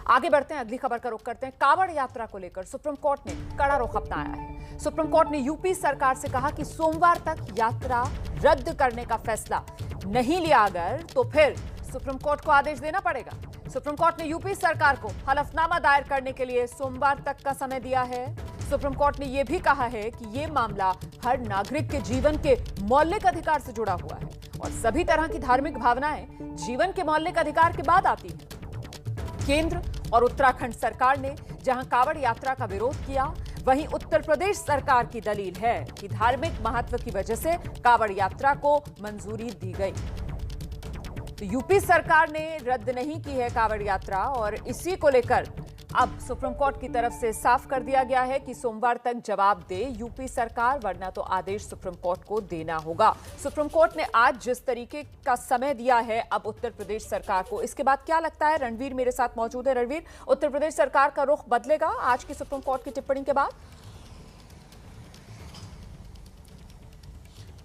आगे बढ़ते हैं, अगली खबर का रुख करते हैं। कांवड़ यात्रा को लेकर सुप्रीम कोर्ट ने कड़ा रुख अपनाया है। सुप्रीम कोर्ट ने यूपी सरकार से कहा कि सोमवार तक यात्रा रद्द करने का फैसला नहीं लिया अगर तो फिर सुप्रीम कोर्ट को आदेश देना पड़ेगा। सुप्रीम कोर्ट ने यूपी सरकार को हलफनामा दायर करने के लिए सोमवार तक का समय दिया है। सुप्रीम कोर्ट ने यह भी कहा है कि यह मामला हर नागरिक के जीवन के मौलिक अधिकार से जुड़ा हुआ है और सभी तरह की धार्मिक भावनाएं जीवन के मौलिक अधिकार के बाद आती हैं। केंद्र और उत्तराखंड सरकार ने जहां कांवड़ यात्रा का विरोध किया, वहीं उत्तर प्रदेश सरकार की दलील है कि धार्मिक महत्व की वजह से कांवड़ यात्रा को मंजूरी दी गई। तो यूपी सरकार ने रद्द नहीं की है कांवड़ यात्रा और इसी को लेकर अब सुप्रीम कोर्ट की तरफ से साफ कर दिया गया है कि सोमवार तक जवाब दे यूपी सरकार, वरना तो आदेश सुप्रीम कोर्ट को देना होगा। सुप्रीम कोर्ट ने आज जिस तरीके का समय दिया है अब उत्तर प्रदेश सरकार को, इसके बाद क्या लगता है? रणवीर मेरे साथ मौजूद है। रणवीर, उत्तर प्रदेश सरकार का रुख बदलेगा आज की सुप्रीम कोर्ट की टिप्पणी के बाद?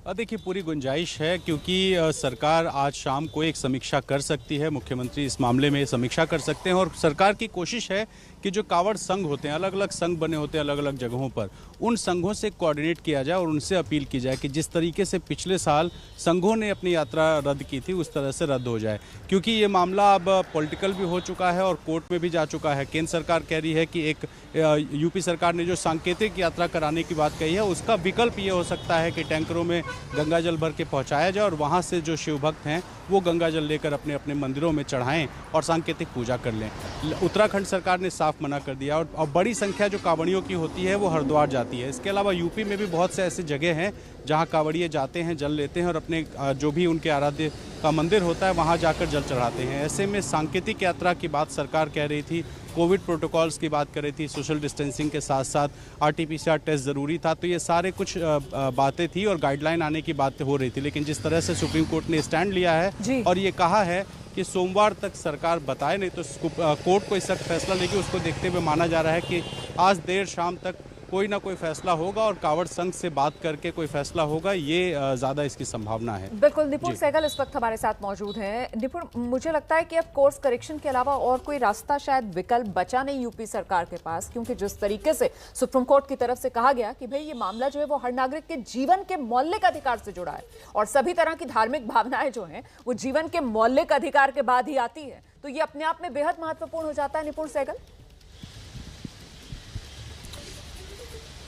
देखिए, पूरी गुंजाइश है क्योंकि सरकार आज शाम को एक समीक्षा कर सकती है। मुख्यमंत्री इस मामले में समीक्षा कर सकते हैं और सरकार की कोशिश है कि जो कांवड़ संघ होते हैं, अलग अलग संघ बने होते हैं अलग अलग जगहों पर, उन संघों से कोऑर्डिनेट किया जाए और उनसे अपील की जाए कि जिस तरीके से पिछले साल संघों ने अपनी यात्रा रद्द की थी उस तरह से रद्द हो जाए, क्योंकि ये मामला अब पॉलिटिकल भी हो चुका है और कोर्ट में भी जा चुका है। केंद्र सरकार कह रही है कि एक यूपी सरकार ने जो सांकेतिक यात्रा कराने की बात कही है उसका विकल्प ये हो सकता है कि टैंकरों में गंगा जल भर के पहुंचाया जाए और वहां से जो शिव भक्त हैं वो गंगा जल लेकर अपने अपने मंदिरों में चढ़ाएं और सांकेतिक पूजा कर लें। उत्तराखंड सरकार ने साफ मना कर दिया और बड़ी संख्या जो कांवड़ियों की होती है वो हरिद्वार जाती है। इसके अलावा यूपी में भी बहुत से ऐसे जगह हैं जहां कांवड़िए जाते हैं, जल लेते हैं और अपने जो भी उनके आराध्य का मंदिर होता है वहां जाकर जल चढ़ाते हैं। ऐसे में सांकेतिक यात्रा की बात सरकार कह रही थी, कोविड प्रोटोकॉल्स की बात कर रही थी, सोशल डिस्टेंसिंग के साथ साथ RT-PCR टेस्ट ज़रूरी था, तो ये सारे कुछ बातें थी और गाइडलाइन आने की बात हो रही थी। लेकिन जिस तरह से सुप्रीम कोर्ट ने स्टैंड लिया है और ये कहा है कि सोमवार तक सरकार बताए, नहीं तो कोर्ट कोई सख्त फैसला लेगी, उसको देखते हुए माना जा रहा है कि आज देर शाम तक कोई ना कोई फैसला होगा और कांवड़ संघ से बात करके कोई फैसला होगा, ये ज्यादा इसकी संभावना है। बिल्कुल, निपुण सहगल इस वक्त हमारे साथ मौजूद हैं। निपुण, मुझे लगता है कि अब कोर्स करेक्शन के अलावा और कोई रास्ता शायद विकल्प बचा नहीं यूपी सरकार के पास, क्योंकि जिस तरीके से सुप्रीम कोर्ट की तरफ से कहा गया कि भाई ये मामला जो है वो हर नागरिक के जीवन के मौलिक अधिकार से जुड़ा है और सभी तरह की धार्मिक भावनाएं जो हैं वो जीवन के मौलिक अधिकार के बाद ही आती है, तो ये अपने आप में बेहद महत्वपूर्ण हो जाता है। निपुण सहगल,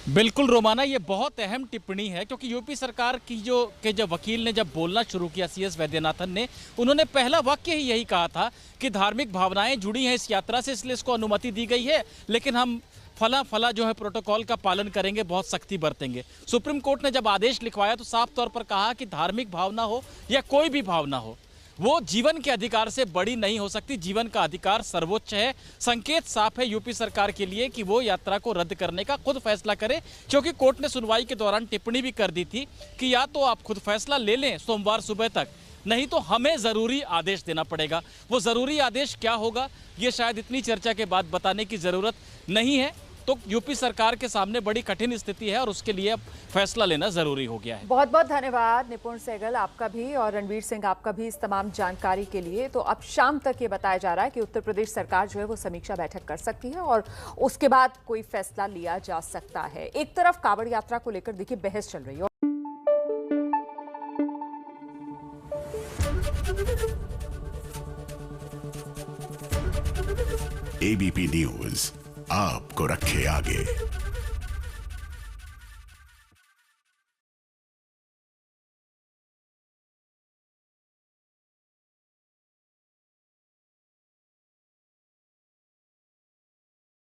बिल्कुल रोमाना, ये बहुत अहम टिप्पणी है क्योंकि यूपी सरकार की जो वकील ने जब बोलना शुरू किया, CS वैद्यनाथन ने, उन्होंने पहला वाक्य ही यही कहा था कि धार्मिक भावनाएं जुड़ी हैं इस यात्रा से, इसलिए इसको अनुमति दी गई है, लेकिन हम फला जो है प्रोटोकॉल का पालन करेंगे, बहुत सख्ती बरतेंगे। सुप्रीम कोर्ट ने जब आदेश लिखवाया तो साफ तौर पर कहा कि धार्मिक भावना हो या कोई भी भावना हो, वो जीवन के अधिकार से बड़ी नहीं हो सकती, जीवन का अधिकार सर्वोच्च है। संकेत साफ है यूपी सरकार के लिए कि वो यात्रा को रद्द करने का खुद फैसला करे, क्योंकि कोर्ट ने सुनवाई के दौरान टिप्पणी भी कर दी थी कि या तो आप खुद फैसला ले लें सोमवार सुबह तक, नहीं तो हमें ज़रूरी आदेश देना पड़ेगा। वो ज़रूरी आदेश क्या होगा ये शायद इतनी चर्चा के बाद बताने की ज़रूरत नहीं है। तो यूपी सरकार के सामने बड़ी कठिन स्थिति है और उसके लिए अब फैसला लेना जरूरी हो गया है। बहुत बहुत धन्यवाद निपुण सहगल, आपका भी, और रणवीर सिंह आपका भी इस तमाम जानकारी के लिए। तो अब शाम तक ये बताया जा रहा है कि उत्तर प्रदेश सरकार जो है वो समीक्षा बैठक कर सकती है और उसके बाद कोई फैसला लिया जा सकता है। एक तरफ कांवड़ यात्रा को लेकर देखिए बहस चल रही है। ABP न्यूज आपको रखे आगे।